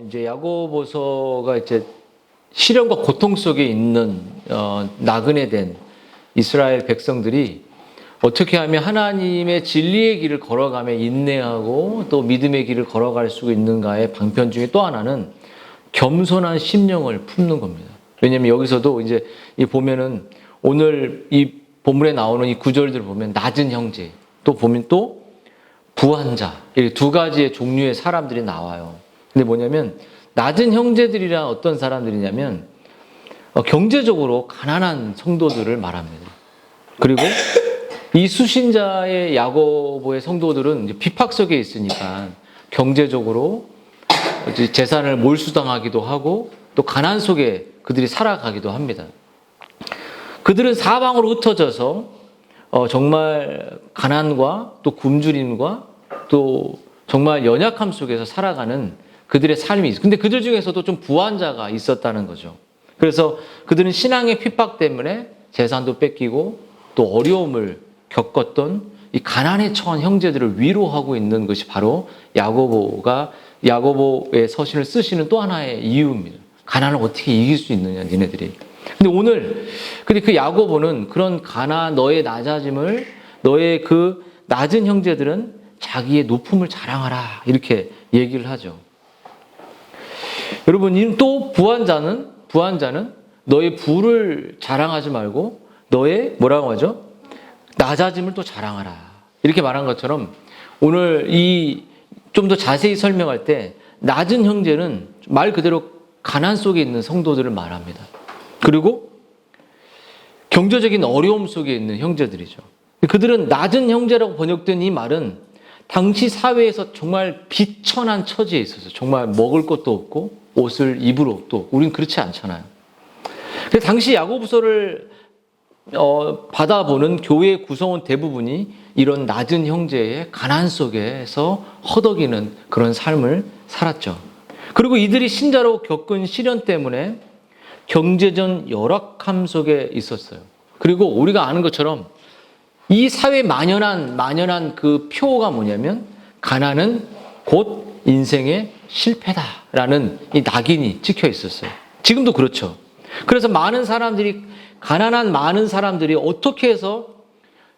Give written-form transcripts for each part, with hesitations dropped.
이제 야고보서가 이제 시련과 고통 속에 있는 나그네 된 이스라엘 백성들이 어떻게 하면 하나님의 진리의 길을 걸어가며 인내하고 또 믿음의 길을 걸어갈 수 있는가의 방편 중에 또 하나는 겸손한 심령을 품는 겁니다. 왜냐하면 여기서도 이제 이 보면은 오늘 이 본문에 나오는 이 구절들을 보면 낮은 형제, 또 보면 또 부한자, 이렇게 두 가지의 종류의 사람들이 나와요. 근데 뭐냐면 낮은 형제들이란 어떤 사람들이냐면 경제적으로 가난한 성도들을 말합니다. 그리고 이 수신자의 야고보의 성도들은 이제 핍박 속에 있으니까 경제적으로 재산을 몰수당하기도 하고 또 가난 속에 그들이 살아가기도 합니다. 그들은 사방으로 흩어져서 정말 가난과 또 굶주림과 또 정말 연약함 속에서 살아가는 그들의 삶이 있어요. 근데 그들 중에서도 좀 부한 자가 있었다는 거죠. 그래서 그들은 신앙의 핍박 때문에 재산도 뺏기고 또 어려움을 겪었던 이 가난에 처한 형제들을 위로하고 있는 것이 바로 야고보의 서신을 쓰시는 또 하나의 이유입니다. 가난을 어떻게 이길 수 있느냐, 니네들이. 근데 오늘 그 야고보는 그런 가난, 너의 낮아짐을, 너의 그 낮은 형제들은 자기의 높음을 자랑하라, 이렇게 얘기를 하죠. 여러분, 또 부한 자는 너의 부를 자랑하지 말고 너의 뭐라고 하죠? 낮아짐을 또 자랑하라. 이렇게 말한 것처럼 오늘 이 좀 더 자세히 설명할 때 낮은 형제는 말 그대로 가난 속에 있는 성도들을 말합니다. 그리고 경제적인 어려움 속에 있는 형제들이죠. 그들은 낮은 형제라고 번역된 이 말은 당시 사회에서 정말 비천한 처지에 있어서 정말 먹을 것도 없고 옷을 입을 옷도 없고, 우린 그렇지 않잖아요. 그래서 당시 야고보서를 받아보는 교회의 구성원 대부분이 이런 낮은 형제의 가난 속에서 허덕이는 그런 삶을 살았죠. 그리고 이들이 신자로 겪은 시련 때문에 경제적 열악함 속에 있었어요. 그리고 우리가 아는 것처럼 이 사회에 만연한 그 표가 뭐냐면 가난은 곧 인생의 실패다라는 이 낙인이 찍혀 있었어요. 지금도 그렇죠. 그래서 가난한 많은 사람들이 어떻게 해서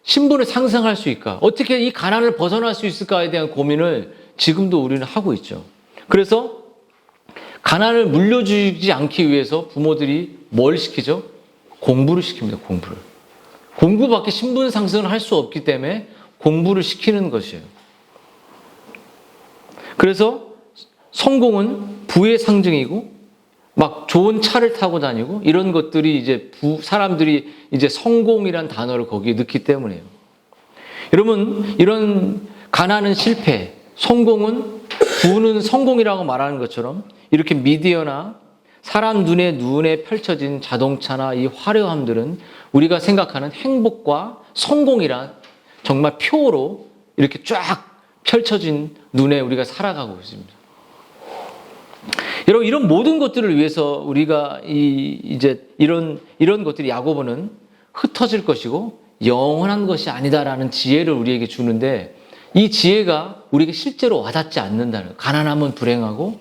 신분을 상승할 수 있을까? 어떻게 이 가난을 벗어날 수 있을까에 대한 고민을 지금도 우리는 하고 있죠. 그래서 가난을 물려주지 않기 위해서 부모들이 뭘 시키죠? 공부를 시킵니다. 공부밖에 신분 상승을 할 수 없기 때문에 공부를 시키는 것이에요. 그래서 성공은 부의 상징이고 막 좋은 차를 타고 다니고 이런 것들이 이제 사람들이 이제 성공이란 단어를 거기에 넣기 때문이에요. 여러분, 이런 가난은 실패, 부는 성공이라고 말하는 것처럼 이렇게 미디어나 사람 눈에 펼쳐진 자동차나 이 화려함들은 우리가 생각하는 행복과 성공이란 정말 표로 이렇게 쫙 펼쳐진 눈에 우리가 살아가고 있습니다. 여러분, 이런 모든 것들을 위해서 우리가 이제 이런 것들이 야고보는 흩어질 것이고 영원한 것이 아니다라는 지혜를 우리에게 주는데, 이 지혜가 우리에게 실제로 와닿지 않는다는 거예요. 가난하면 불행하고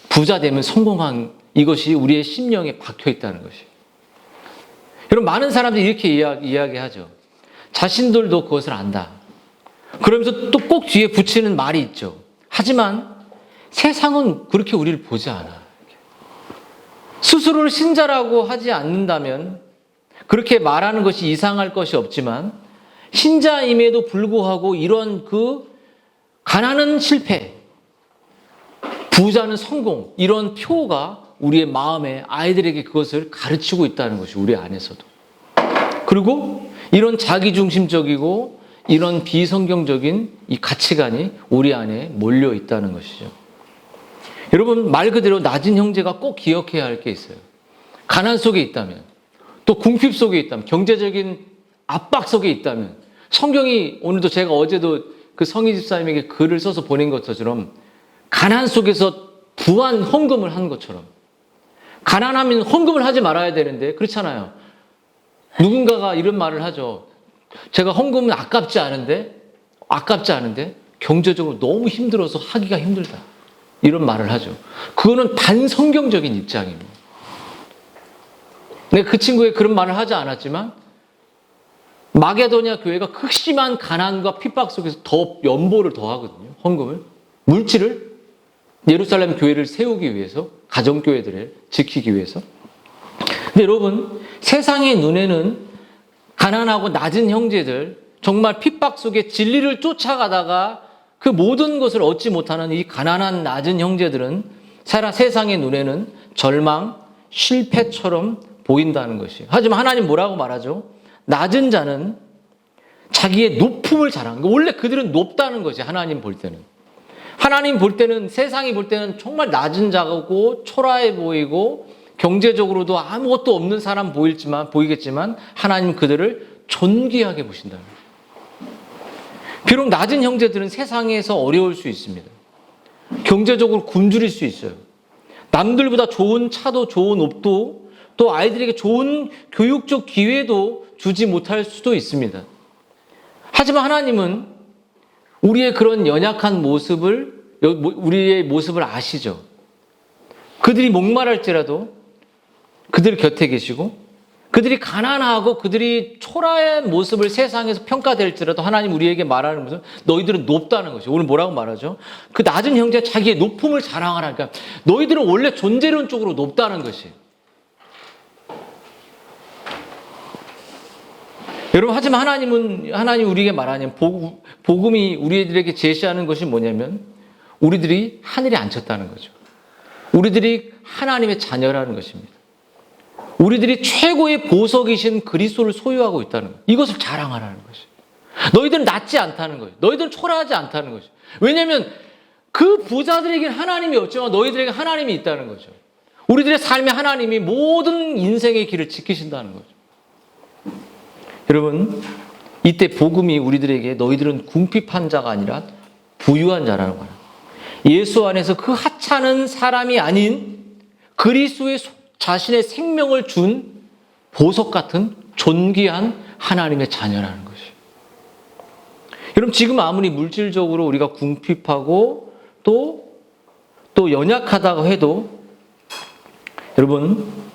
부자 되면 성공한 이것이 우리의 심령에 박혀 있다는 것이에요. 여러분, 많은 사람들이 이렇게 이야기하죠. 자신들도 그것을 안다. 그러면서 또 꼭 뒤에 붙이는 말이 있죠. 하지만 세상은 그렇게 우리를 보지 않아. 스스로를 신자라고 하지 않는다면 그렇게 말하는 것이 이상할 것이 없지만, 신자임에도 불구하고 이런 그 가난은 실패, 부자는 성공, 이런 표가 우리의 마음에 아이들에게 그것을 가르치고 있다는 것이 우리 안에서도. 그리고 이런 자기중심적이고 이런 비성경적인 이 가치관이 우리 안에 몰려 있다는 것이죠. 여러분, 말 그대로 낮은 형제가 꼭 기억해야 할 게 있어요. 가난 속에 있다면, 또 궁핍 속에 있다면, 경제적인 압박 속에 있다면, 성경이 오늘도 제가 어제도 그 성희 집사님에게 글을 써서 보낸 것처럼 가난 속에서 부한 헌금을 한 것처럼, 가난하면 헌금을 하지 말아야 되는데 그렇잖아요. 누군가가 이런 말을 하죠. 제가 헌금은 아깝지 않은데 경제적으로 너무 힘들어서 하기가 힘들다. 이런 말을 하죠. 그거는 반성경적인 입장입니다. 내가 그 친구의 그런 말을 하지 않았지만 마게도냐 교회가 극심한 가난과 핍박 속에서 더 연보를 더 하거든요. 헌금을. 물질을 예루살렘 교회를 세우기 위해서, 가정교회들을 지키기 위해서. 근데 여러분, 세상의 눈에는 가난하고 낮은 형제들, 정말 핍박 속에 진리를 쫓아가다가 그 모든 것을 얻지 못하는 이 가난한 낮은 형제들은 세상의 눈에는 절망, 실패처럼 보인다는 것이에요. 하지만 하나님 뭐라고 말하죠? 낮은 자는 자기의 높음을 자랑하는 거예요. 원래 그들은 높다는 것이 하나님 볼 때는. 하나님 볼 때는, 세상이 볼 때는 정말 낮은 자고 초라해 보이고 경제적으로도 아무것도 없는 사람 보이겠지만 하나님 그들을 존귀하게 보신다는 거예요. 비록 낮은 형제들은 세상에서 어려울 수 있습니다. 경제적으로 굶주릴 수 있어요. 남들보다 좋은 차도 좋은 옷도 또 아이들에게 좋은 교육적 기회도 주지 못할 수도 있습니다. 하지만 하나님은 우리의 그런 연약한 모습을, 우리의 모습을 아시죠. 그들이 목말할지라도 그들 곁에 계시고, 그들이 가난하고 그들이 초라한 모습을 세상에서 평가될지라도 하나님 우리에게 말하는 것은 너희들은 높다는 것이에요. 오늘 뭐라고 말하죠? 그 낮은 형제가 자기의 높음을 자랑하라니까 너희들은 원래 존재론적으로 높다는 것이에요. 여러분, 하지만 하나님 우리에게 말하는 복음이 우리들에게 제시하는 것이 뭐냐면 우리들이 하늘에 앉혔다는 거죠. 우리들이 하나님의 자녀라는 것입니다. 우리들이 최고의 보석이신 그리스도를 소유하고 있다는 거예요. 이것을 자랑하라는 것이에요. 너희들은 낮지 않다는 거예요. 너희들은 초라하지 않다는 것이에요. 왜냐하면 그 부자들에게는 하나님이 없지만 너희들에게 하나님이 있다는 거죠. 우리들의 삶에 하나님이 모든 인생의 길을 지키신다는 거죠. 여러분, 이때 복음이 우리들에게 너희들은 궁핍한 자가 아니라 부유한 자라는 거예요. 예수 안에서 그 하찮은 사람이 아닌 그리스도의 자신의 생명을 준 보석 같은 존귀한 하나님의 자녀라는 것이에요. 여러분, 지금 아무리 물질적으로 우리가 궁핍하고 또 연약하다고 해도 여러분,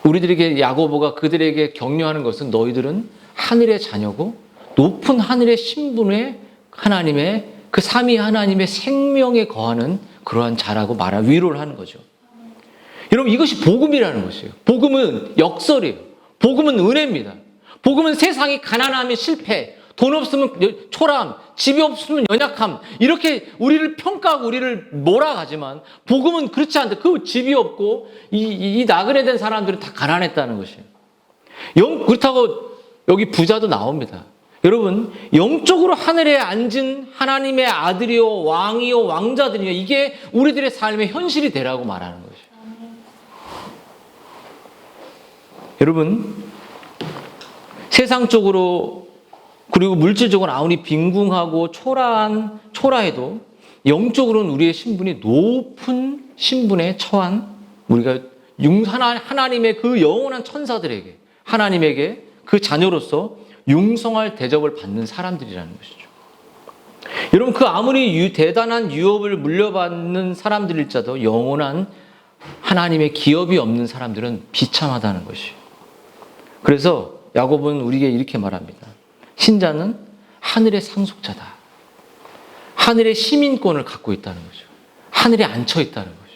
우리들에게 야고보가 그들에게 격려하는 것은 너희들은 하늘의 자녀고 높은 하늘의 신분의 하나님의 그 삼위 하나님의 생명에 거하는 그러한 자라고 위로를 하는 거죠. 여러분, 이것이 복음이라는 것이에요. 복음은 역설이에요. 복음은 은혜입니다. 복음은 세상이 가난하면 실패, 돈 없으면 초라함, 집이 없으면 연약함, 이렇게 우리를 평가하고 우리를 몰아가지만 복음은 그렇지 않다. 그 집이 없고 이 나그네 된 사람들은 다 가난했다는 것이에요. 그렇다고 여기 부자도 나옵니다. 여러분, 영적으로 하늘에 앉은 하나님의 아들이요 왕이요 왕자들이요, 이게 우리들의 삶의 현실이 되라고 말하는 것이에요. 여러분, 세상적으로 그리고 물질적으로 아무리 빈궁하고 초라해도 영적으로는 우리의 신분이 높은 신분에 처한 우리가 하나님의 그 영원한 천사들에게, 하나님에게 그 자녀로서 융성할 대접을 받는 사람들이라는 것이죠. 여러분, 그 아무리 대단한 유업을 물려받는 사람들일지라도 영원한 하나님의 기업이 없는 사람들은 비참하다는 것이에요. 그래서 야고보는 우리에게 이렇게 말합니다. 신자는 하늘의 상속자다. 하늘의 시민권을 갖고 있다는 거죠. 하늘에 앉혀 있다는 거죠.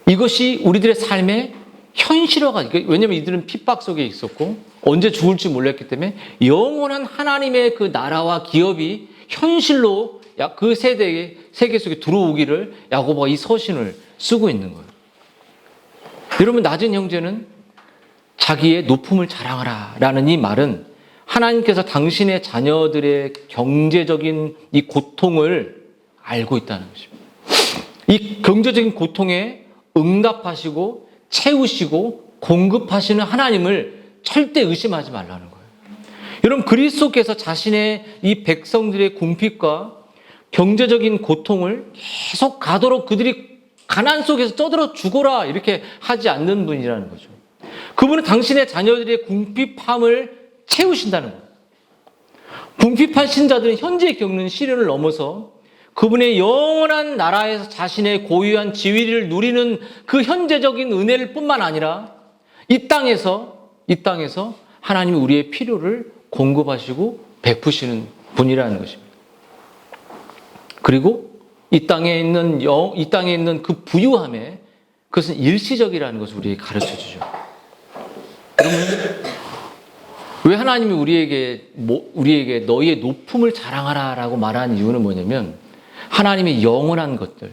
이것이 우리들의 삶의 현실화가, 왜냐하면 이들은 핍박 속에 있었고 언제 죽을지 몰랐기 때문에 영원한 하나님의 그 나라와 기업이 현실로 그 세계 속에 들어오기를 야고보가 이 서신을 쓰고 있는 거예요. 여러분, 낮은 형제는 자기의 높음을 자랑하라 라는 이 말은 하나님께서 당신의 자녀들의 경제적인 이 고통을 알고 있다는 것입니다. 이 경제적인 고통에 응답하시고 채우시고 공급하시는 하나님을 절대 의심하지 말라는 거예요. 여러분, 그리스도께서 자신의 이 백성들의 궁핍과 경제적인 고통을 계속 가도록 그들이 가난 속에서 떠들어 죽어라 이렇게 하지 않는 분이라는 거죠. 그분은 당신의 자녀들의 궁핍함을 채우신다는 거예요. 궁핍한 신자들은 현재 겪는 시련을 넘어서 그분의 영원한 나라에서 자신의 고유한 지위를 누리는 그 현재적인 은혜를 뿐만 아니라 이 땅에서 하나님이 우리의 필요를 공급하시고 베푸시는 분이라는 것입니다. 그리고 이 땅에 있는 그 부유함에 그것은 일시적이라는 것을 우리에게 가르쳐 주죠. 그러면 왜 하나님이 우리에게 너희의 높음을 자랑하라라고 말하는 이유는 뭐냐면 하나님의 영원한 것들.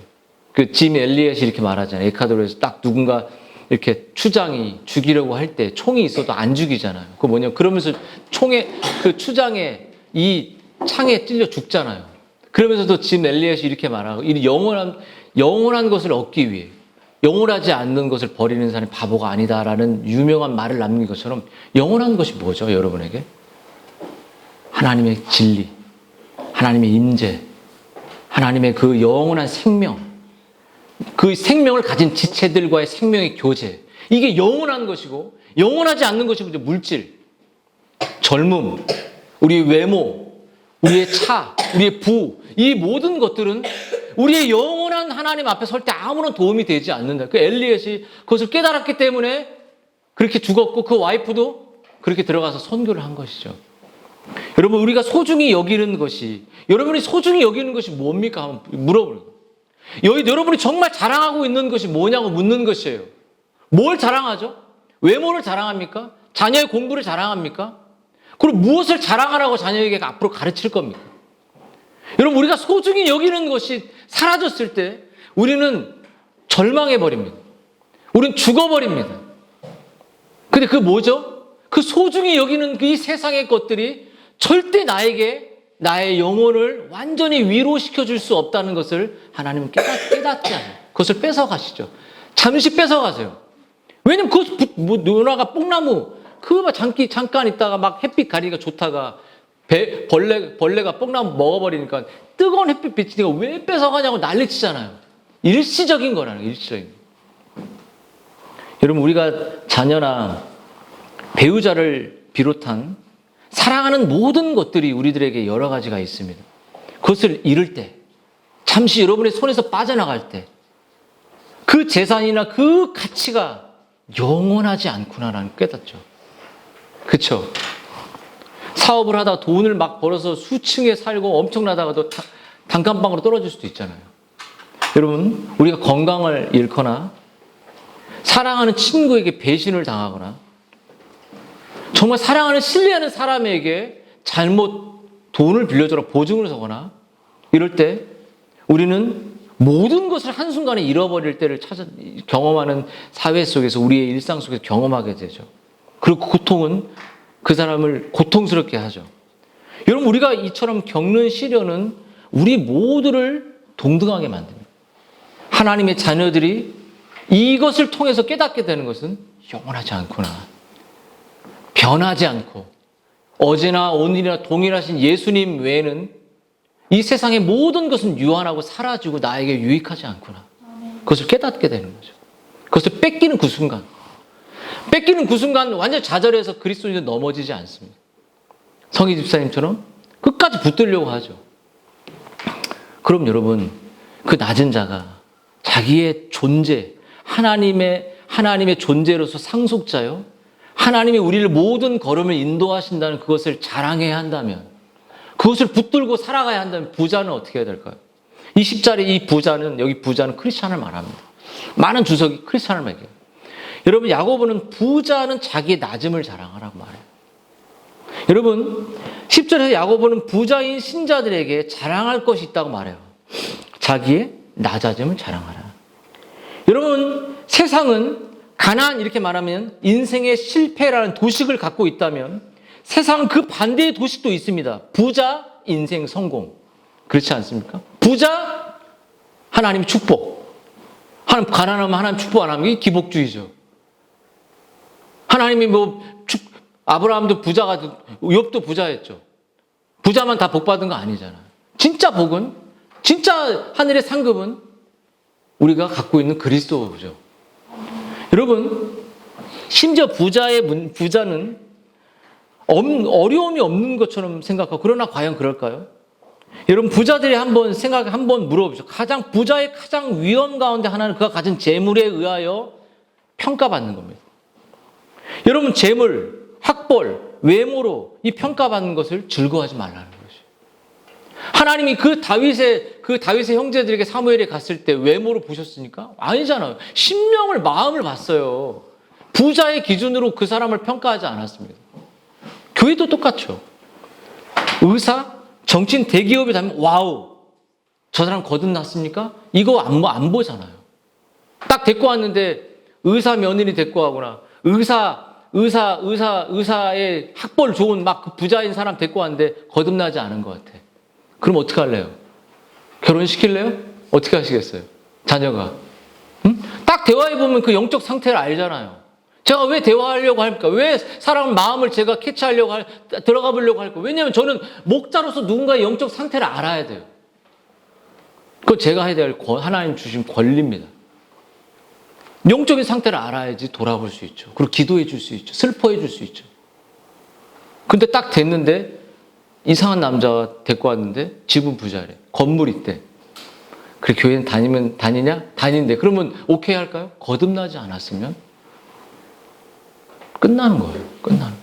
그 짐 엘리엇이 이렇게 말하잖아요. 에콰도르에서 딱 누군가 이렇게 추장이 죽이려고 할 때 총이 있어도 안 죽이잖아요. 그 뭐냐면 그러면서 그 추장에 이 창에 찔려 죽잖아요. 그러면서도 짐 엘리엇이 이렇게 말하고 이 영원한 것을 얻기 위해 영원하지 않는 것을 버리는 사람이 바보가 아니다라는 유명한 말을 남긴 것처럼 영원한 것이 뭐죠, 여러분에게? 하나님의 진리, 하나님의 임재, 하나님의 그 영원한 생명, 그 생명을 가진 지체들과의 생명의 교제, 이게 영원한 것이고 영원하지 않는 것이 물질, 젊음, 우리의 외모, 우리의 차, 우리의 부, 이 모든 것들은 우리의 영원한 하나님 앞에 설 때 아무런 도움이 되지 않는다. 그 엘리엇이 그것을 깨달았기 때문에 그렇게 죽었고 그 와이프도 그렇게 들어가서 선교를 한 것이죠. 여러분, 우리가 소중히 여기는 것이, 여러분이 소중히 여기는 것이 뭡니까? 한번 물어보는 거예요. 여러분이 정말 자랑하고 있는 것이 뭐냐고 묻는 것이에요. 뭘 자랑하죠? 외모를 자랑합니까? 자녀의 공부를 자랑합니까? 그리고 무엇을 자랑하라고 자녀에게 앞으로 가르칠 겁니까? 여러분, 우리가 소중히 여기는 것이 사라졌을 때 우리는 절망해버립니다. 우리는 죽어버립니다. 근데 그 뭐죠? 그 소중히 여기는 이 세상의 것들이 절대 나의 영혼을 완전히 위로시켜줄 수 없다는 것을 하나님은 깨닫지 않아요. 그것을 뺏어가시죠. 잠시 뺏어가세요. 왜냐면 누나가 뽕나무, 잠깐 있다가 막 햇빛 가리기가 좋다가 벌레가 뽕나무 먹어버리니까 뜨거운 햇빛 비치니까 왜 뺏어가냐고 난리치잖아요. 일시적인 거라는 거예요. 일시적인 거. 여러분, 우리가 자녀나 배우자를 비롯한 사랑하는 모든 것들이 우리들에게 여러 가지가 있습니다. 그것을 잃을 때, 잠시 여러분의 손에서 빠져나갈 때 그 재산이나 그 가치가 영원하지 않구나라는 깨닫죠. 그렇죠? 사업을 하다 돈을 막 벌어서 수층에 살고 엄청나다가도 단칸방으로 떨어질 수도 있잖아요. 여러분, 우리가 건강을 잃거나 사랑하는 친구에게 배신을 당하거나 정말 사랑하는 신뢰하는 사람에게 잘못 돈을 빌려줘라 보증을 서거나 이럴 때 우리는 모든 것을 한순간에 잃어버릴 때를 경험하는 사회 속에서 우리의 일상 속에서 경험하게 되죠. 그리고 고통은 그 사람을 고통스럽게 하죠. 여러분, 우리가 이처럼 겪는 시련은 우리 모두를 동등하게 만듭니다. 하나님의 자녀들이 이것을 통해서 깨닫게 되는 것은 영원하지 않구나. 변하지 않고 어제나 오늘이나 동일하신 예수님 외에는 이 세상의 모든 것은 유한하고 사라지고 나에게 유익하지 않구나. 그것을 깨닫게 되는 거죠. 그것을 뺏기는 그 순간 완전 좌절해서 그리스도인은 넘어지지 않습니다. 성희 집사님처럼 끝까지 붙들려고 하죠. 그럼 여러분, 그 낮은 자가 자기의 존재, 하나님의 존재로서 상속자요, 하나님이 우리를 모든 걸음을 인도하신다는 그것을 자랑해야 한다면, 그것을 붙들고 살아가야 한다면 부자는 어떻게 해야 될까요? 20자리 이 부자는, 여기 부자는 크리스찬을 말합니다. 많은 주석이 크리스찬을 말해요. 여러분, 야고보는 부자는 자기의 낮음을 자랑하라고 말해요. 여러분, 10절에서 야고보는 부자인 신자들에게 자랑할 것이 있다고 말해요. 자기의 낮아짐을 자랑하라. 여러분, 세상은 가난, 이렇게 말하면 인생의 실패라는 도식을 갖고 있다면 세상은 그 반대의 도식도 있습니다. 부자, 인생 성공. 그렇지 않습니까? 부자, 하나님의 축복. 가난하면 하나님 축복 안 하면 이게 기복주의죠. 하나님이 아브라함도 부자가, 욥도 부자였죠. 부자만 다 복 받은 거 아니잖아요. 진짜 복은, 진짜 하늘의 상급은 우리가 갖고 있는 그리스도죠. 여러분, 심지어 부자는 어려움이 없는 것처럼 생각하고, 그러나 과연 그럴까요? 여러분 부자들이 한번 물어보죠. 부자의 가장 위험 가운데 하나는 그가 가진 재물에 의하여 평가받는 겁니다. 여러분 재물, 학벌, 외모로 이 평가받는 것을 즐거워하지 말라는 것이에요. 하나님이 그 다윗의 형제들에게 사무엘에 갔을 때 외모로 보셨습니까? 아니잖아요. 심령을, 마음을 봤어요. 부자의 기준으로 그 사람을 평가하지 않았습니다. 교회도 똑같죠. 의사, 정치인, 대기업에 다니면 와우, 저 사람 거듭났습니까? 이거 안 보잖아요. 딱 데리고 왔는데 의사 며느리 데리고 가거나 의사의 학벌 좋은 막 그 부자인 사람 데리고 왔는데 거듭나지 않은 것 같아. 그럼 어떻게 할래요? 결혼시킬래요? 어떻게 하시겠어요? 자녀가. 응? 딱 대화해보면 그 영적 상태를 알잖아요. 제가 왜 대화하려고 할까? 왜 사람 마음을 제가 들어가 보려고 할까? 왜냐하면 저는 목자로서 누군가의 영적 상태를 알아야 돼요. 그거 제가 해야 될 하나님 주신 권리입니다. 영적인 상태를 알아야지 돌아볼 수 있죠. 그리고 기도해 줄 수 있죠. 슬퍼해 줄 수 있죠. 근데 딱 됐는데 이상한 남자가 데리고 왔는데 집은 부자래. 건물 있대. 그래 교회는 다니냐? 다닌대. 그러면 오케이 할까요? 거듭나지 않았으면 끝나는 거예요. 끝나는.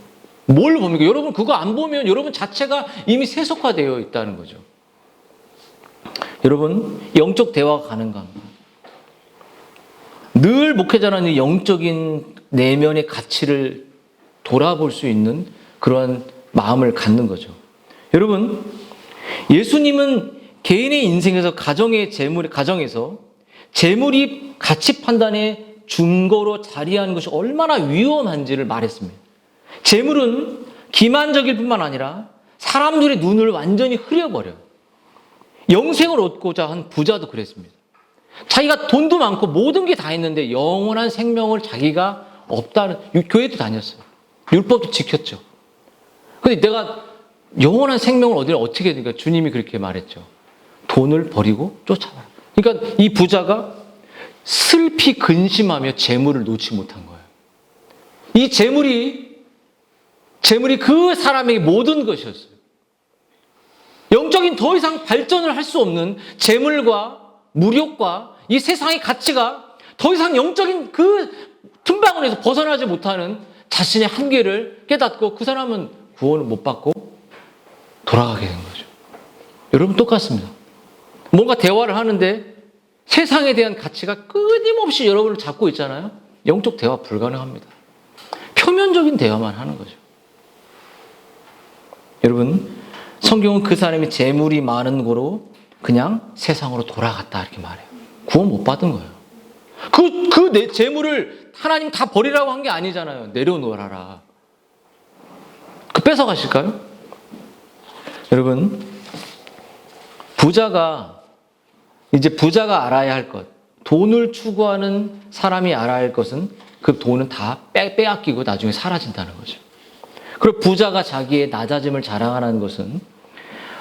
뭘 봅니까? 여러분 그거 안 보면 여러분 자체가 이미 세속화되어 있다는 거죠. 여러분 영적 대화가 가능합니다. 늘 목회자는 영적인 내면의 가치를 돌아볼 수 있는 그러한 마음을 갖는 거죠. 여러분 예수님은 개인의 인생에서 가정에서 재물이 가치 판단의 증거로 자리하는 것이 얼마나 위험한지를 말했습니다. 재물은 기만적일 뿐만 아니라 사람들의 눈을 완전히 흐려버려요. 영생을 얻고자 한 부자도 그랬습니다. 자기가 돈도 많고 모든 게 다 있는데 영원한 생명을 자기가 없다는, 교회도 다녔어요. 율법도 지켰죠. 근데 내가 영원한 생명을 얻으려면 어떻게 해야 되니까 주님이 그렇게 말했죠. 돈을 버리고 쫓아라. 그러니까 이 부자가 슬피 근심하며 재물을 놓지 못한 거예요. 이 재물이 그 사람에게 모든 것이었어요. 영적인 더 이상 발전을 할 수 없는 재물과 무력과 이 세상의 가치가 더 이상 영적인 그 틈바구니에서 벗어나지 못하는 자신의 한계를 깨닫고 그 사람은 구원을 못 받고 돌아가게 된 거죠. 여러분 똑같습니다. 뭔가 대화를 하는데 세상에 대한 가치가 끊임없이 여러분을 잡고 있잖아요. 영적 대화 불가능합니다. 표면적인 대화만 하는 거죠. 여러분 성경은 그 사람이 재물이 많은 거로 그냥 세상으로 돌아갔다 이렇게 말해요. 구원 못 받은 거예요. 내 재물을 하나님 다 버리라고 한 게 아니잖아요. 내려놓아라. 그 뺏어가실까요? 여러분 부자가 알아야 할 것, 돈을 추구하는 사람이 알아야 할 것은 그 돈은 다 빼앗기고 나중에 사라진다는 거죠. 그리고 부자가 자기의 낮아짐을 자랑하는 것은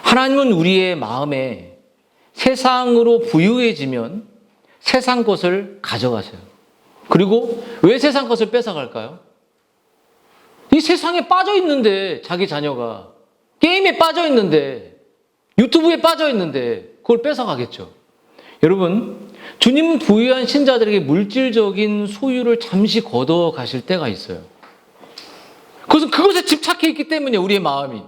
하나님은 우리의 마음에 세상으로 부유해지면 세상 것을 가져가세요. 그리고 왜 세상 것을 뺏어갈까요? 이 세상에 빠져 있는데 자기 자녀가 게임에 빠져 있는데 유튜브에 빠져 있는데 그걸 뺏어가겠죠. 여러분 주님은 부유한 신자들에게 물질적인 소유를 잠시 걷어 가실 때가 있어요. 그것은 그것에 집착해 있기 때문에 우리의 마음이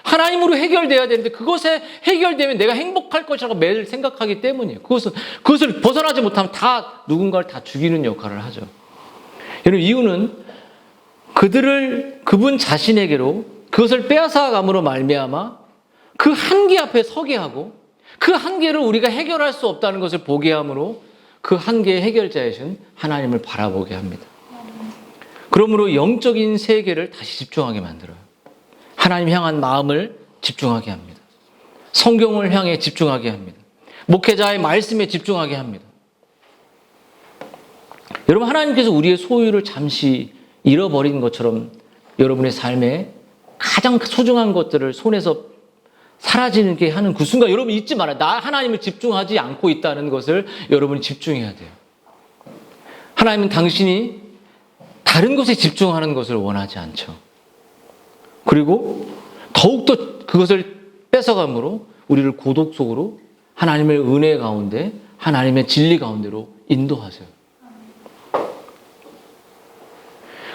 하나님으로 해결돼야 되는데 그것에 해결되면 내가 행복할 것이라고 매일 생각하기 때문이에요. 그것을 벗어나지 못하면 누군가를 다 죽이는 역할을 하죠. 여러분 이유는 그분 자신에게로 그것을 빼앗아감으로 말미암아 그 한계 앞에 서게 하고 그 한계를 우리가 해결할 수 없다는 것을 보게 함으로 그 한계의 해결자이신 하나님을 바라보게 합니다. 그러므로 영적인 세계를 다시 집중하게 만들어요. 하나님 향한 마음을 집중하게 합니다. 성경을 향해 집중하게 합니다. 목회자의 말씀에 집중하게 합니다. 여러분 하나님께서 우리의 소유를 잠시 잃어버린 것처럼 여러분의 삶에 가장 소중한 것들을 손에서 사라지게 하는 그 순간 여러분 잊지 말아요. 나 하나님을 집중하지 않고 있다는 것을 여러분이 집중해야 돼요. 하나님은 당신이 다른 것에 집중하는 것을 원하지 않죠. 그리고 더욱더 그것을 뺏어감으로 우리를 고독 속으로 하나님의 은혜 가운데, 하나님의 진리 가운데로 인도하세요.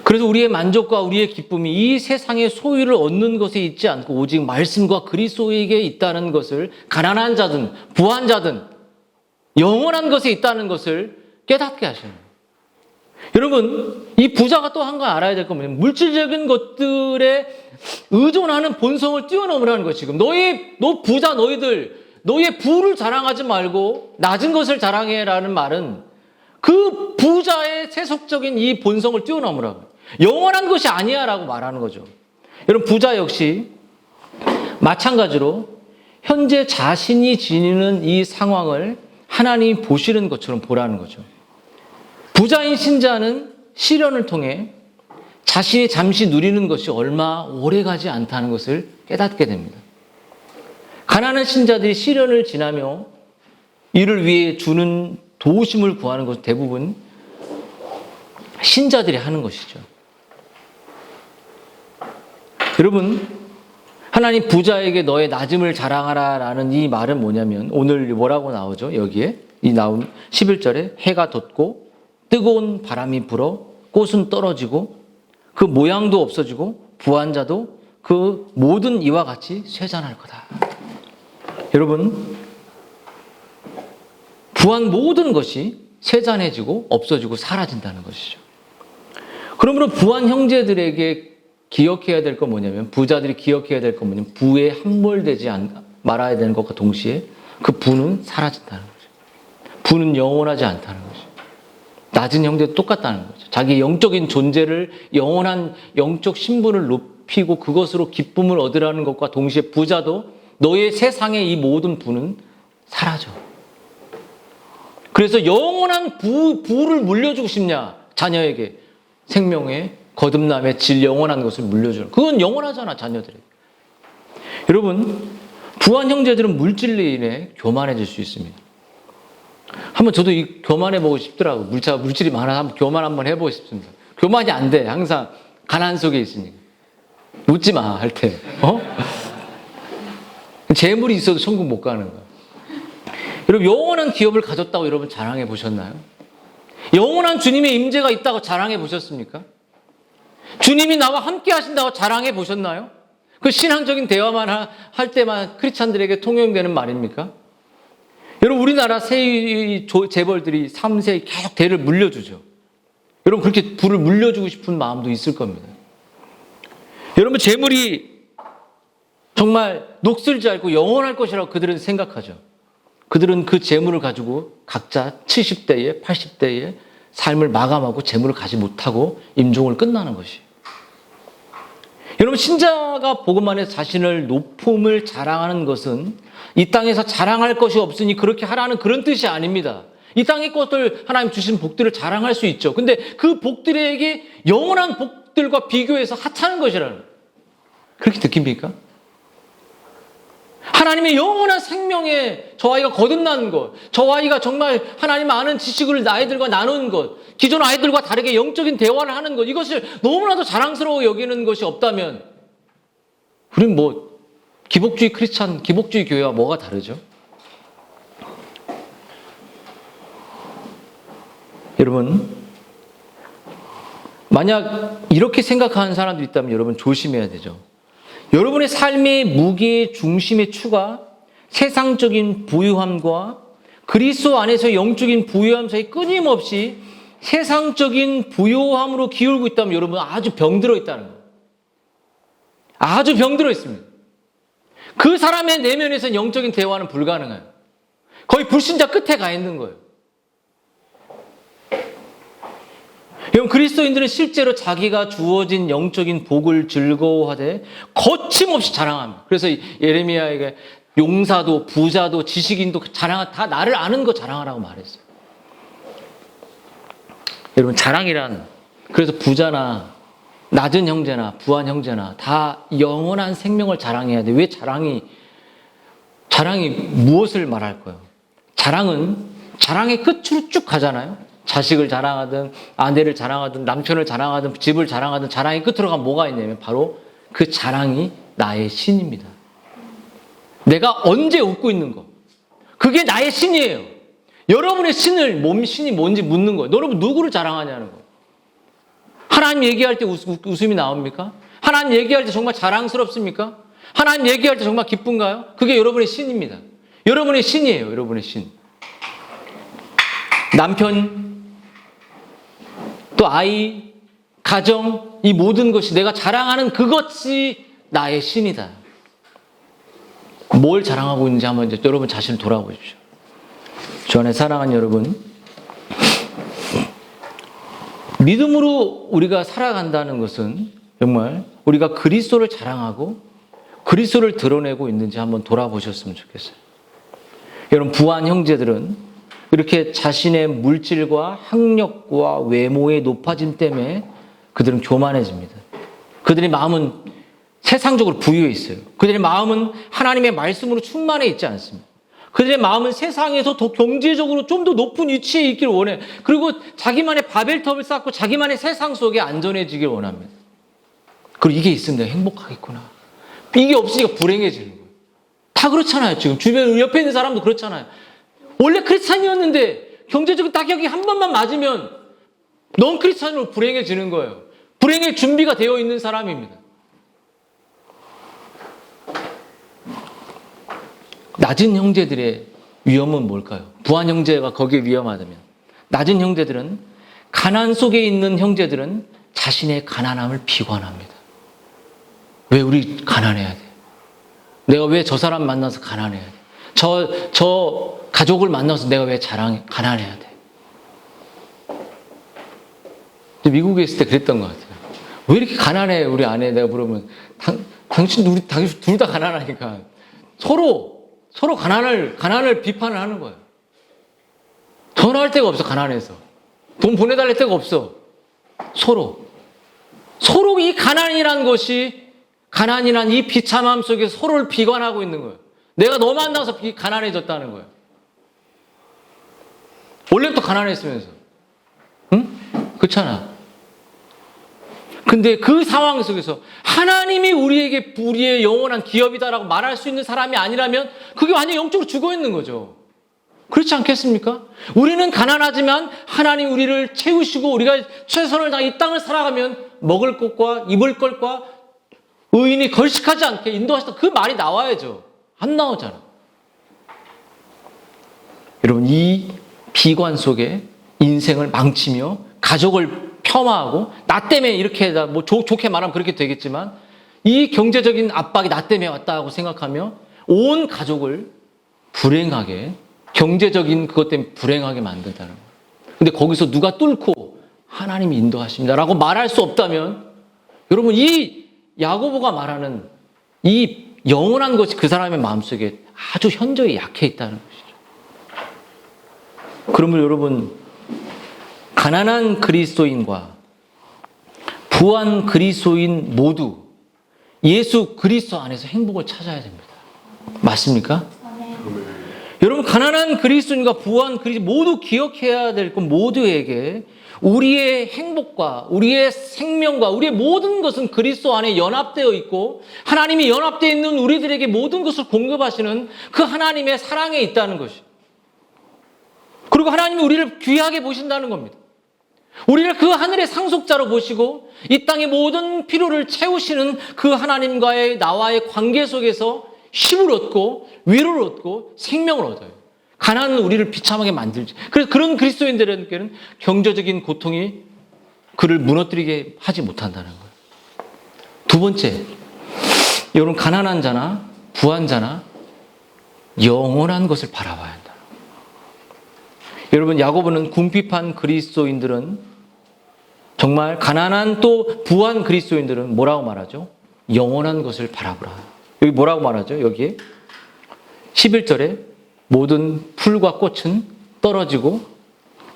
그래서 우리의 만족과 우리의 기쁨이 이 세상의 소유를 얻는 것에 있지 않고 오직 말씀과 그리스도에게 있다는 것을, 가난한 자든 부한 자든 영원한 것에 있다는 것을 깨닫게 하시는 거예요. 여러분, 이 부자가 또 한 거 알아야 될 건 뭐냐면 물질적인 것들에 의존하는 본성을 뛰어넘으라는 거예요. 지금 너 부자 너희들 너의 부를 자랑하지 말고 낮은 것을 자랑해라는 말은 그 부자의 세속적인 이 본성을 뛰어넘으라고, 영원한 것이 아니야 라고 말하는 거죠. 여러분, 부자 역시 마찬가지로 현재 자신이 지니는 이 상황을 하나님이 보시는 것처럼 보라는 거죠. 부자인 신자는 시련을 통해 자신이 잠시 누리는 것이 얼마 오래가지 않다는 것을 깨닫게 됩니다. 가난한 신자들이 시련을 지나며 이를 위해 주는 도우심을 구하는 것은 대부분 신자들이 하는 것이죠. 여러분, 하나님 부자에게 너의 낮음을 자랑하라 라는 이 말은 뭐냐면 오늘 뭐라고 나오죠? 여기에 이 나온 11절에 해가 돋고 뜨거운 바람이 불어 꽃은 떨어지고 그 모양도 없어지고 부한 자도 그 모든 이와 같이 쇠잔할 거다. 여러분, 부한 모든 것이 쇠잔해지고 없어지고 사라진다는 것이죠. 그러므로 부한 형제들에게 기억해야 될 건 뭐냐면, 부자들이 기억해야 될 건 뭐냐면 부에 함몰되지 말아야 되는 것과 동시에 그 부는 사라진다는 거죠. 부는 영원하지 않다는 거죠. 낮은 형제도 똑같다는 거죠. 자기 영적인 존재를, 영원한 영적 신분을 높이고 그것으로 기쁨을 얻으라는 것과 동시에 부자도 너의 세상의 이 모든 부는 사라져. 그래서 영원한 부를 물려주고 싶냐? 자녀에게 생명의 거듭남의 질, 영원한 것을 물려주는, 그건 영원하잖아, 자녀들에게. 여러분, 부한 형제들은 물질로 인해 교만해질 수 있습니다. 한번 저도 이 교만해보고 싶더라고요. 물질이 많아, 한번 교만 한번 해보고 싶습니다. 교만이 안 돼. 항상 가난 속에 있으니까. 웃지 마, 할 때. 재물이 있어도 천국 못 가는 거야. 여러분, 영원한 기업을 가졌다고 여러분 자랑해 보셨나요? 영원한 주님의 임재가 있다고 자랑해 보셨습니까? 주님이 나와 함께 하신다고 자랑해 보셨나요? 그 신앙적인 대화만 할 때만 크리스찬들에게 통용되는 말입니까? 여러분, 우리나라 세 재벌들이 3세 계속 대를 물려주죠. 여러분, 그렇게 부를 물려주고 싶은 마음도 있을 겁니다. 여러분, 재물이 정말 녹슬지 않고 영원할 것이라고 그들은 생각하죠. 그들은 그 재물을 가지고 각자 70대에 80대에 삶을 마감하고 재물을 가지 못하고 임종을 끝나는 것이에요. 여러분, 신자가 복음 안에 자신을 높음을 자랑하는 것은 이 땅에서 자랑할 것이 없으니 그렇게 하라는 그런 뜻이 아닙니다. 이 땅의 것들, 하나님 주신 복들을 자랑할 수 있죠. 근데 그 복들에게 영원한 복들과 비교해서 하찮은 것이라는 거예요. 그렇게 느낍니까? 하나님의 영원한 생명에 저 아이가 거듭나는 것, 저 아이가 정말 하나님 아는 지식을 아이들과 나누는 것, 기존 아이들과 다르게 영적인 대화를 하는 것, 이것을 너무나도 자랑스러워 여기는 것이 없다면 우리는 기복주의 크리스찬, 기복주의 교회와 뭐가 다르죠? 여러분, 만약 이렇게 생각하는 사람들이 있다면 여러분 조심해야 되죠. 여러분의 삶의 무게의 중심의 추가, 세상적인 부유함과 그리스도 안에서 영적인 부유함 사이 끊임없이 세상적인 부유함으로 기울고 있다면 여러분 아주 병들어 있다는 거예요. 아주 병들어 있습니다. 그 사람의 내면에서는 영적인 대화는 불가능해요. 거의 불신자 끝에 가 있는 거예요. 여러분, 그리스도인들은 실제로 자기가 주어진 영적인 복을 즐거워하되 거침없이 자랑합니다. 그래서 예레미야에게 용사도 부자도 지식인도 다 나를 아는 거 자랑하라고 말했어요. 여러분, 자랑이란, 그래서 부자나 낮은 형제나 부한 형제나 다 영원한 생명을 자랑해야 돼. 왜 자랑이 무엇을 말할까요? 자랑의 끝으로 쭉 가잖아요. 자식을 자랑하든 아내를 자랑하든 남편을 자랑하든 집을 자랑하든 자랑의 끝으로 가면 뭐가 있냐면 바로 그 자랑이 나의 신입니다. 내가 언제 웃고 있는 거. 그게 나의 신이에요. 여러분의 신을, 신이 뭔지 묻는 거예요. 여러분 누구를 자랑하냐는 거예요. 하나님 얘기할 때 웃음이 나옵니까? 하나님 얘기할 때 정말 자랑스럽습니까? 하나님 얘기할 때 정말 기쁜가요? 그게 여러분의 신입니다. 여러분의 신이에요. 여러분의 신. 남편, 또 아이, 가정, 이 모든 것이 내가 자랑하는 그것이 나의 신이다. 뭘 자랑하고 있는지 한번 이제 여러분 자신을 돌아보십시오. 주 안에 사랑하는 여러분, 믿음으로 우리가 살아간다는 것은 정말 우리가 그리스도를 자랑하고 그리스도를 드러내고 있는지 한번 돌아보셨으면 좋겠어요. 여러분, 부한 형제들은 이렇게 자신의 물질과 학력과 외모의 높아짐 때문에 그들은 교만해집니다. 그들의 마음은 세상적으로 부유해 있어요. 그들의 마음은 하나님의 말씀으로 충만해 있지 않습니다. 그들의 마음은 세상에서 더 경제적으로 좀 더 높은 위치에 있기를 원해. 그리고 자기만의 바벨탑을 쌓고 자기만의 세상 속에 안전해지길 원합니다. 그리고 이게 있으면 내가 행복하겠구나. 이게 없으니까 불행해지는 거예요. 다 그렇잖아요. 지금 주변 옆에 있는 사람도 그렇잖아요. 원래 크리스찬이었는데 경제적인 타격이 한 번만 맞으면 넌 크리스찬으로 불행해지는 거예요. 불행의 준비가 되어 있는 사람입니다. 낮은 형제들의 위험은 뭘까요? 부한 형제가 거기에 위험하다면, 낮은 형제들은, 가난 속에 있는 형제들은 자신의 가난함을 비관합니다. 왜 우리 가난해야 돼? 내가 왜 저 사람 만나서 가난해야 돼? 저 가족을 만나서 내가 왜 가난해야 돼? 미국에 있을 때 그랬던 것 같아요. 왜 이렇게 가난해, 우리 아내? 내가 물으면, 당신 둘 다 가난하니까. 서로 가난을 비판을 하는 거예요. 전화할 데가 없어, 가난해서. 돈 보내달랄 데가 없어. 서로 이 가난이란 이 비참함 속에 서로를 비관하고 있는 거예요. 내가 너 만나서 가난해졌다는 거예요. 원래부터 가난했으면서. 응? 그렇잖아. 근데 그 상황 속에서 하나님이 우리의 영원한 기업이다라고 말할 수 있는 사람이 아니라면 그게 완전히 영적으로 죽어 있는 거죠. 그렇지 않겠습니까? 우리는 가난하지만 하나님 우리를 채우시고 우리가 최선을 다해 이 땅을 살아가면 먹을 것과 입을 것과 의인이 걸식하지 않게 인도하시다. 그 말이 나와야죠. 안 나오잖아. 여러분, 이 비관 속에 인생을 망치며 가족을 폄하하고 나 때문에 이렇게 뭐 좋게 말하면 그렇게 되겠지만 이 경제적인 압박이 나 때문에 왔다고 생각하며 온 가족을 불행하게, 경제적인 그것 때문에 불행하게 만든다는 거예요. 근데 거기서 누가 뚫고 하나님이 인도하십니다라고 말할 수 없다면 여러분, 이 야고보가 말하는 이 영원한 것이 그 사람의 마음속에 아주 현저히 약해 있다는 것이죠. 그러면 여러분, 가난한 그리스도인과 부한 그리스도인 모두 예수 그리스도 안에서 행복을 찾아야 됩니다. 맞습니까? 여러분, 가난한 그리스도인과 부한 그리스도 모두 기억해야 될 것, 모두에게 우리의 행복과 우리의 생명과 우리의 모든 것은 그리스도 안에 연합되어 있고 하나님이 연합되어 있는 우리들에게 모든 것을 공급하시는 그 하나님의 사랑에 있다는 것이. 그리고 하나님이 우리를 귀하게 보신다는 겁니다. 우리를 그 하늘의 상속자로 보시고 이 땅의 모든 필요를 채우시는 그 하나님과의 나와의 관계 속에서 힘을 얻고 위로를 얻고 생명을 얻어요. 가난은 우리를 비참하게 만들지. 그래서 그런 그리스도인들에게는 경제적인 고통이 그를 무너뜨리게 하지 못한다는 거예요. 두 번째, 여러분, 가난한 자나 부한 자나 영원한 것을 바라봐야 한다. 여러분, 야고보는 궁핍한 그리스도인들은 정말 가난한 또 부한 그리스도인들은 뭐라고 말하죠? 영원한 것을 바라보라. 여기 뭐라고 말하죠? 여기에 11절에 모든 풀과 꽃은 떨어지고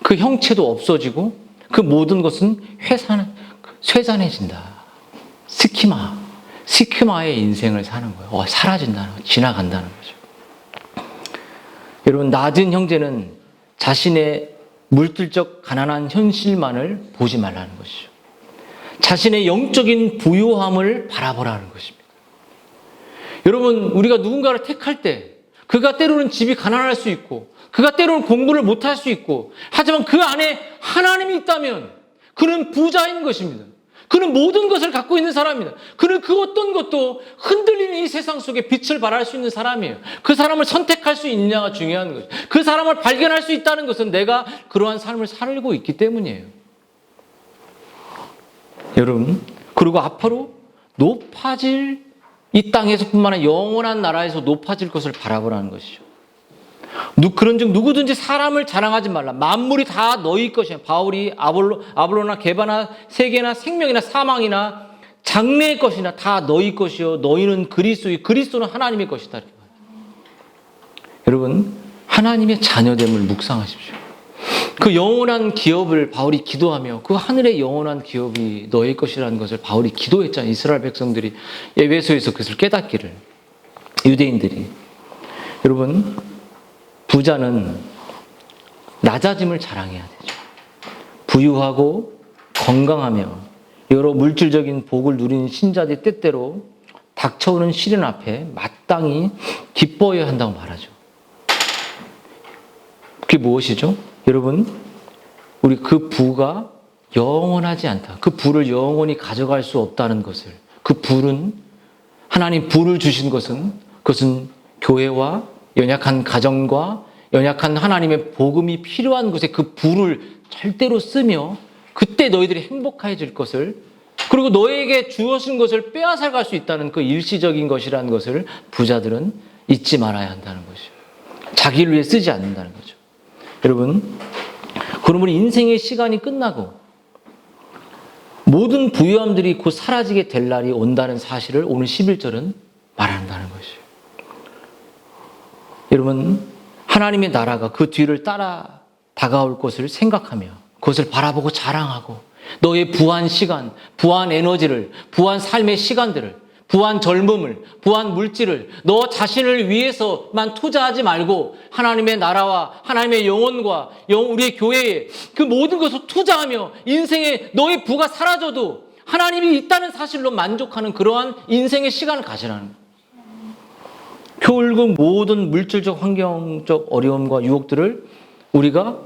그 형체도 없어지고 그 모든 것은 쇠잔해진다. 스키마의 인생을 사는 거예요. 사라진다는 거예요. 지나간다는 거죠. 여러분, 낮은 형제는 자신의 물질적 가난한 현실만을 보지 말라는 것이죠. 자신의 영적인 부유함을 바라보라는 것입니다. 여러분, 우리가 누군가를 택할 때 그가 때로는 집이 가난할 수 있고 그가 때로는 공부를 못할 수 있고 하지만 그 안에 하나님이 있다면 그는 부자인 것입니다. 그는 모든 것을 갖고 있는 사람입니다. 그는 그 어떤 것도 흔들리는 이 세상 속에 빛을 발할 수 있는 사람이에요. 그 사람을 선택할 수 있느냐가 중요한 거죠. 그 사람을 발견할 수 있다는 것은 내가 그러한 삶을 살고 있기 때문이에요. 여러분, 그리고 앞으로 높아질 이 땅에서뿐만 아니라 영원한 나라에서 높아질 것을 바라보라는 것이죠. 그런즉 누구든지 사람을 자랑하지 말라. 만물이 다 너희 것이야. 바울이 아볼로나 게바나 세계나 생명이나 사망이나 장래의 것이나 다 너희 것이요. 너희는 그리스도는 하나님의 것이다. 여러분, 하나님의 자녀됨을 묵상하십시오. 그 영원한 기업을 바울이 기도하며 그 하늘의 영원한 기업이 너의 것이라는 것을 바울이 기도했잖아요. 이스라엘 백성들이 에베소에서 그것을 깨닫기를. 유대인들이. 여러분, 부자는 낮아짐을 자랑해야 되죠. 부유하고 건강하며 여러 물질적인 복을 누리는 신자들이 때때로 닥쳐오는 시련 앞에 마땅히 기뻐해야 한다고 말하죠. 그게 무엇이죠? 여러분, 우리 그 부가 영원하지 않다. 그 부를 영원히 가져갈 수 없다는 것을, 그 부는 하나님 부를 주신 것은 그것은 교회와 연약한 가정과 연약한 하나님의 복음이 필요한 곳에 그 부를 절대로 쓰며 그때 너희들이 행복해질 것을, 그리고 너에게 주어진 것을 빼앗아갈 수 있다는 그 일시적인 것이라는 것을 부자들은 잊지 말아야 한다는 것이죠. 자기를 위해 쓰지 않는다는 거죠. 여러분, 그러므로 인생의 시간이 끝나고 모든 부유함들이 곧 사라지게 될 날이 온다는 사실을 오늘 11절은 말한다는 것이죠. 여러분, 하나님의 나라가 그 뒤를 따라 다가올 것을 생각하며 그것을 바라보고 자랑하고 너의 부한 시간, 부한 에너지를, 부한 삶의 시간들을, 부한 젊음을, 부한 물질을 너 자신을 위해서만 투자하지 말고 하나님의 나라와 하나님의 영혼과 우리의 교회에 그 모든 것을 투자하며 인생에 너의 부가 사라져도 하나님이 있다는 사실로 만족하는 그러한 인생의 시간을 가지라는 거예요. 결국 모든 물질적 환경적 어려움과 유혹들을 우리가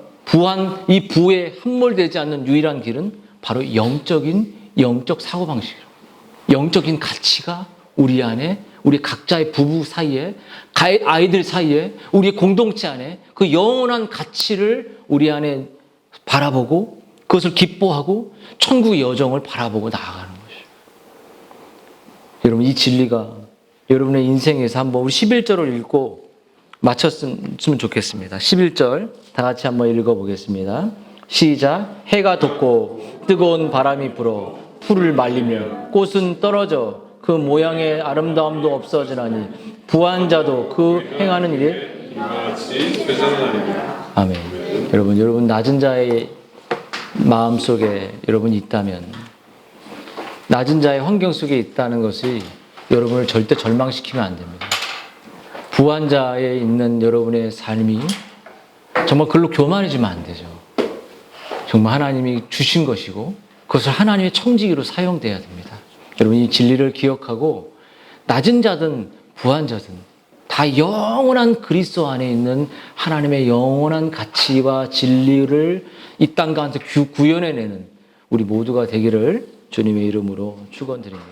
이 부에 함몰되지 않는 유일한 길은 바로 영적 사고방식이에요. 영적인 가치가 우리 안에, 우리 각자의 부부 사이에, 아이들 사이에, 우리의 공동체 안에 그 영원한 가치를 우리 안에 바라보고 그것을 기뻐하고 천국의 여정을 바라보고 나아가는 것이에요. 여러분, 이 진리가 여러분의 인생에서 한번 우리 11절을 읽고 마쳤으면 좋겠습니다. 11절 다 같이 한번 읽어보겠습니다. 시작. 해가 돋고 뜨거운 바람이 불어 풀을 말리며 꽃은 떨어져 그 모양의 아름다움도 없어지나니 부한 자도 그 행하는 일에 아멘. 여러분 낮은 자의 마음속에 여러분이 있다면, 낮은 자의 환경 속에 있다는 것이 여러분을 절대 절망시키면 안 됩니다. 부한 자에 있는 여러분의 삶이 정말 그걸로 교만해지면 안 되죠. 정말 하나님이 주신 것이고 그것을 하나님의 청지기로 사용돼야 됩니다. 여러분, 이 진리를 기억하고 낮은 자든 부한 자든 다 영원한 그리스도 안에 있는 하나님의 영원한 가치와 진리를 이 땅 가운데 구현해내는 우리 모두가 되기를 주님의 이름으로 축원드립니다.